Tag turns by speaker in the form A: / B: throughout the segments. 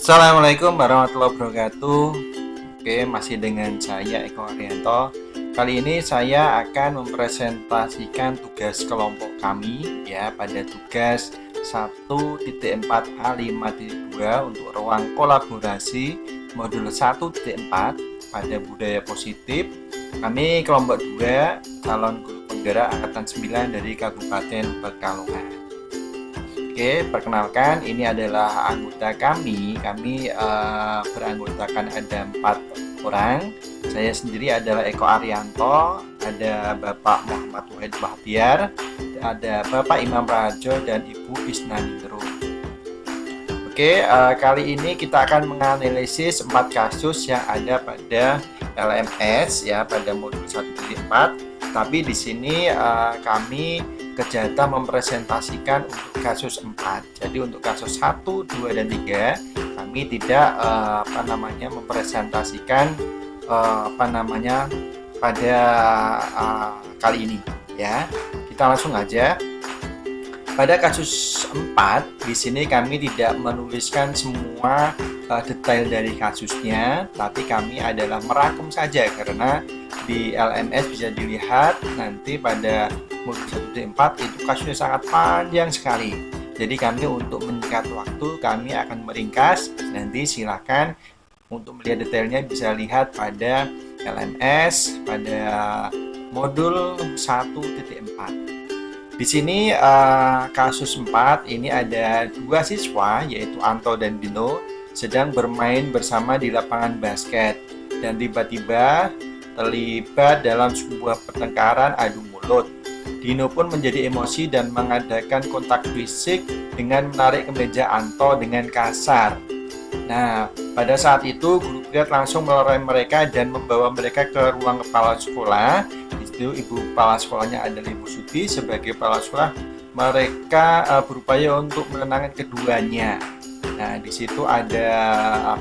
A: Assalamualaikum warahmatullahi wabarakatuh. Oke, masih dengan saya Eko Arianto. Kali ini saya akan mempresentasikan tugas kelompok kami ya pada tugas 1.4A5.2 untuk ruang kolaborasi modul 1.4 pada budaya positif. Kami kelompok 2 calon guru penggerak angkatan 9 dari Kabupaten Pekalongan. Oke, perkenalkan ini adalah anggota kami. Kami beranggotakan ada 4 orang. Saya sendiri adalah Eko Arianto, ada Bapak Muhammad Wahid Bahtiar, ada Bapak Imam Rajo dan Ibu Isna Nindro. Oke, kali ini kita akan menganalisis 4 kasus yang ada pada LMS ya pada modul 1.4. Tapi di sini kami Kejata mempresentasikan untuk kasus 4. Jadi untuk kasus 1, 2, dan 3 kami tidak mempresentasikan pada kali ini ya. Kita langsung aja. Pada kasus 4 di sini kami tidak menuliskan semua detail dari kasusnya, tapi kami adalah merangkum saja karena di LMS bisa dilihat nanti pada modul 1.4 itu kasusnya sangat panjang sekali. Jadi kami untuk menyingkat waktu kami akan meringkas. Nanti silakan untuk melihat detailnya bisa lihat pada LMS pada modul 1.4. Di sini kasus 4 ini ada 2 siswa yaitu Anto dan Dino sedang bermain bersama di lapangan basket dan tiba-tiba terlibat dalam sebuah pertengkaran adu mulut. Dino pun menjadi emosi dan mengadakan kontak fisik dengan menarik kemeja Anto dengan kasar. Nah, pada saat itu guru privat langsung melerai mereka dan membawa mereka ke ruang kepala sekolah. Di situ ibu kepala sekolahnya adalah Ibu Suti. Sebagai kepala sekolah, mereka berupaya untuk menenangkan keduanya. Nah, di situ ada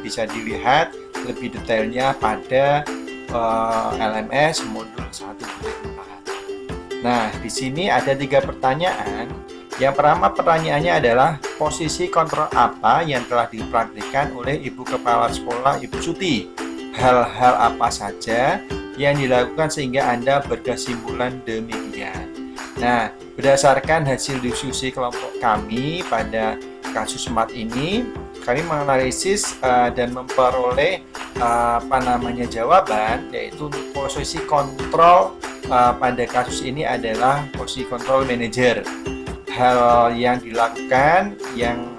A: bisa dilihat lebih detailnya pada LMS modul 1.4. Nah, di sini ada 3 pertanyaan. Yang pertama pertanyaannya adalah posisi kontrol apa yang telah dipraktikkan oleh Ibu Kepala Sekolah Ibu Suti? Hal-hal apa saja yang dilakukan sehingga Anda berkesimpulan demikian? Nah, berdasarkan hasil diskusi kelompok kami pada kasus 4 ini, kami menganalisis dan memperoleh jawaban, yaitu untuk posisi kontrol pada kasus ini adalah posisi kontrol manager. Hal yang dilakukan yang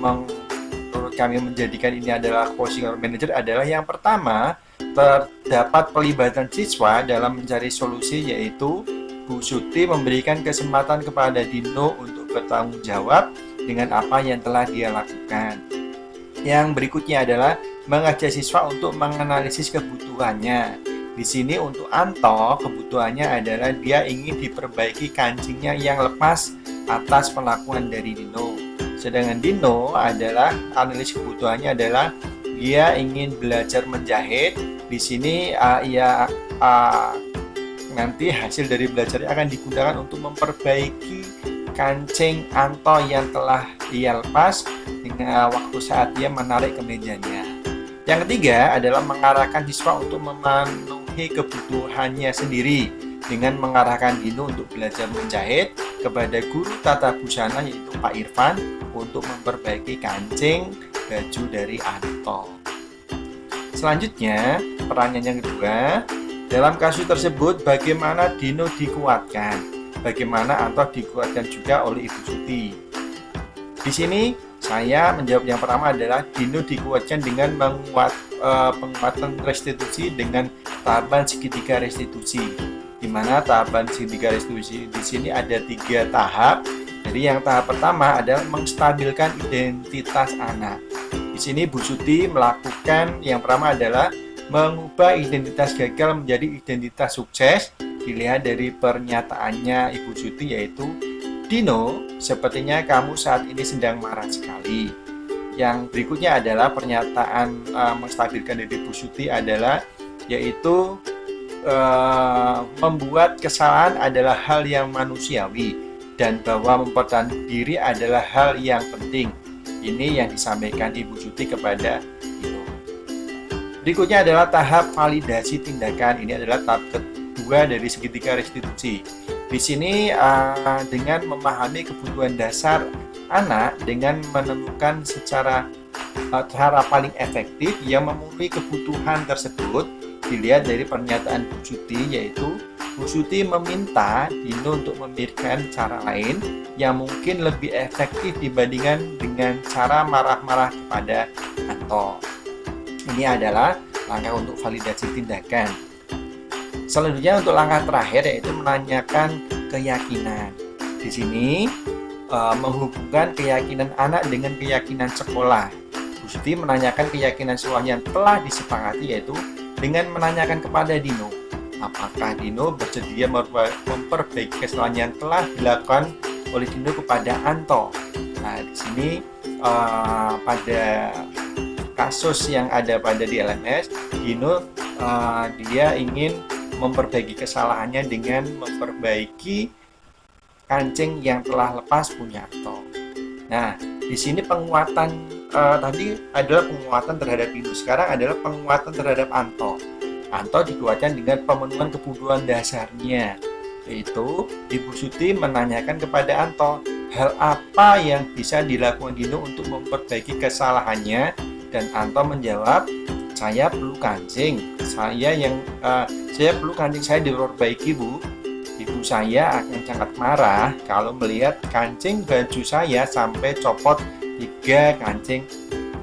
A: menurut kami menjadikan ini adalah posisi kontrol manager adalah yang pertama, terdapat pelibatan siswa dalam mencari solusi, yaitu Bu Suti memberikan kesempatan kepada Dino untuk bertanggung jawab dengan apa yang telah dia lakukan. Yang berikutnya adalah mengajak siswa untuk menganalisis kebutuhannya. Di sini untuk Anto, kebutuhannya adalah dia ingin diperbaiki kancingnya yang lepas atas perlakuan dari Dino. Sedangkan Dino adalah analisis kebutuhannya adalah dia ingin belajar menjahit. Di sini nanti hasil dari belajarnya akan digunakan untuk memperbaiki kancing Anto yang telah dia lepas dengan waktu saat dia menarik kemejanya. Yang ketiga adalah mengarahkan siswa untuk memenuhi kebutuhannya sendiri dengan mengarahkan Dino untuk belajar menjahit kepada guru tata busana yaitu Pak Irfan untuk memperbaiki kancing baju dari Anto. Selanjutnya, pertanyaan yang kedua, dalam kasus tersebut bagaimana Dino dikuatkan? Bagaimana Anto dikuatkan juga oleh Ibu Suti? Di sini saya menjawab yang pertama adalah Dino dikuatkan dengan penguatan restitusi dengan tahapan segitiga restitusi. Di mana tahapan segitiga restitusi di sini ada 3 tahap. Jadi yang tahap pertama adalah menstabilkan identitas anak. Di sini Bu Suti melakukan yang pertama adalah mengubah identitas gagal menjadi identitas sukses. Dilihat dari pernyataannya Ibu Suti yaitu, Dino, sepertinya kamu saat ini sedang marah sekali. Yang berikutnya adalah pernyataan menstabilkan dari Bu Suti adalah yaitu membuat kesalahan adalah hal yang manusiawi dan bahwa mempertahankan diri adalah hal yang penting. Ini yang disampaikan Ibu Suti kepada Dino. Berikutnya adalah tahap validasi tindakan. Ini adalah tahap kedua dari segitiga restitusi. Di sini dengan memahami kebutuhan dasar anak dengan menemukan secara cara paling efektif yang memenuhi kebutuhan tersebut dilihat dari pernyataan Bu Suti, yaitu Bu Suti meminta Dino untuk memikirkan cara lain yang mungkin lebih efektif dibandingkan dengan cara marah-marah kepada Anto. Ini adalah langkah untuk validasi tindakan. Selanjutnya untuk langkah terakhir yaitu menanyakan keyakinan. Di sini menghubungkan keyakinan anak dengan keyakinan sekolah. Bu Suti menanyakan keyakinan sekolah yang telah disepakati, yaitu dengan menanyakan kepada Dino, apakah Dino bersedia memperbaiki kesalahan yang telah dilakukan oleh Dino kepada Anto. Nah, di sini pada kasus yang ada pada di LMS, Dino dia ingin memperbaiki kesalahannya dengan memperbaiki kancing yang telah lepas punya Anto. Nah, di sini penguatan tadi adalah penguatan terhadap Dino, sekarang adalah penguatan terhadap Anto. Anto dikuatkan dengan pemenuhan kebutuhan dasarnya, yaitu Ibu Suti menanyakan kepada Anto hal apa yang bisa dilakukan Dino untuk memperbaiki kesalahannya, dan Anto menjawab, saya perlu kancing, saya perlu kancing saya diperbaiki, Bu. Ibu saya akan sangat marah kalau melihat kancing baju saya sampai copot 3 kancing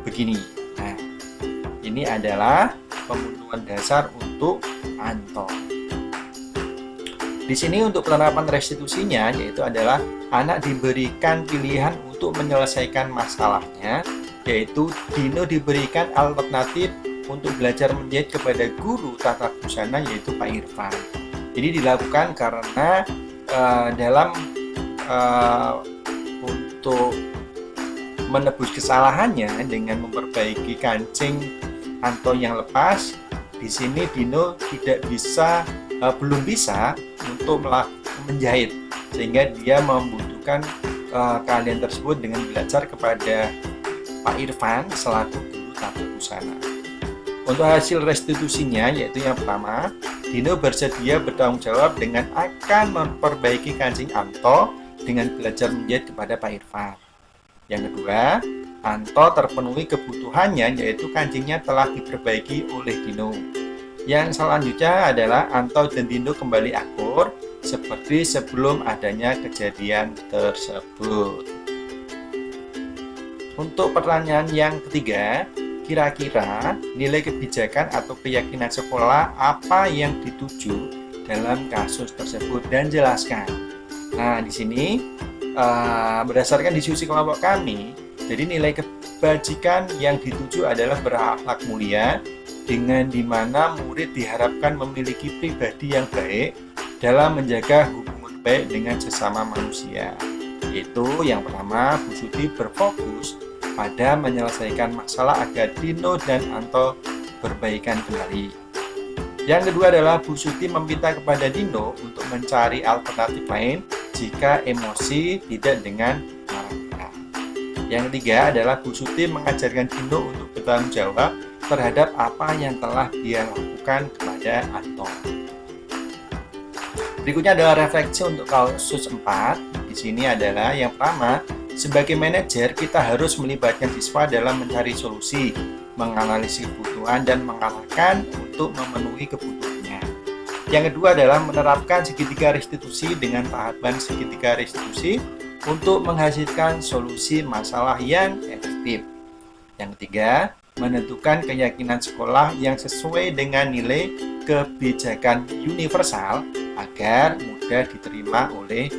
A: begini. Nah, ini adalah pemenuhan dasar untuk Anto. Di sini untuk penerapan restitusinya yaitu adalah anak diberikan pilihan untuk menyelesaikan masalahnya, yaitu Dino diberikan alternatif untuk belajar menjahit kepada guru tata busana yaitu Pak Irfan. Ini dilakukan karena dalam untuk menebus kesalahannya dengan memperbaiki kancing Anto yang lepas, di sini Dino belum bisa untuk menjahit, sehingga dia membutuhkan keahlian tersebut dengan belajar kepada Pak Irfan selaku guru tata busana. Untuk hasil restitusinya yaitu yang pertama, Dino bersedia bertanggung jawab dengan akan memperbaiki kancing Anto dengan belajar menjahit kepada Pak Irfan. Yang kedua, Anto terpenuhi kebutuhannya yaitu kancingnya telah diperbaiki oleh Dino. Yang selanjutnya adalah Anto dan Dino kembali akur seperti sebelum adanya kejadian tersebut. Untuk pertanyaan yang ketiga, kira-kira nilai kebijakan atau keyakinan sekolah apa yang dituju dalam kasus tersebut dan jelaskan. Nah, di sini berdasarkan diskusi kelompok kami, jadi nilai kebajikan yang dituju adalah berakhlak mulia, dengan dimana murid diharapkan memiliki pribadi yang baik dalam menjaga hubungan baik dengan sesama manusia. Itu yang pertama, Bu Suti berfokus pada menyelesaikan masalah agar Dino dan Anto berbaikan kembali. Yang kedua adalah Bu Suti meminta kepada Dino untuk mencari alternatif lain jika emosi tidak dengan marah. Yang ketiga adalah Bu Suti mengajarkan Dino untuk bertanggung jawab terhadap apa yang telah dia lakukan kepada Anto. Berikutnya adalah refleksi untuk kasus 4. Di sini adalah yang pertama, sebagai manajer kita harus melibatkan siswa dalam mencari solusi, menganalisis kebutuhan dan mengarahkan untuk memenuhi kebutuhannya. Yang kedua adalah menerapkan segitiga restitusi dengan tahapan segitiga restitusi untuk menghasilkan solusi masalah yang efektif. Yang ketiga, menentukan keyakinan sekolah yang sesuai dengan nilai kebijakan universal agar mudah diterima oleh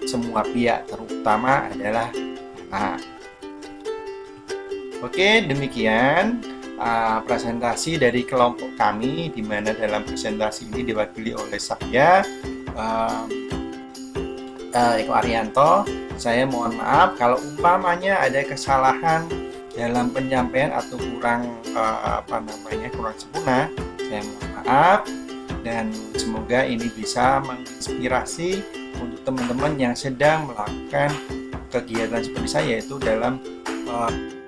A: semua pihak, terutama adalah anak. Oke, demikian presentasi dari kelompok kami, di mana dalam presentasi ini diwakili oleh saya, Eko Arianto. Saya mohon maaf kalau umpamanya ada kesalahan dalam penyampaian atau kurang sempurna. Saya mohon maaf, dan semoga ini bisa menginspirasi untuk teman-teman yang sedang melakukan kegiatan seperti saya, yaitu dalam operator.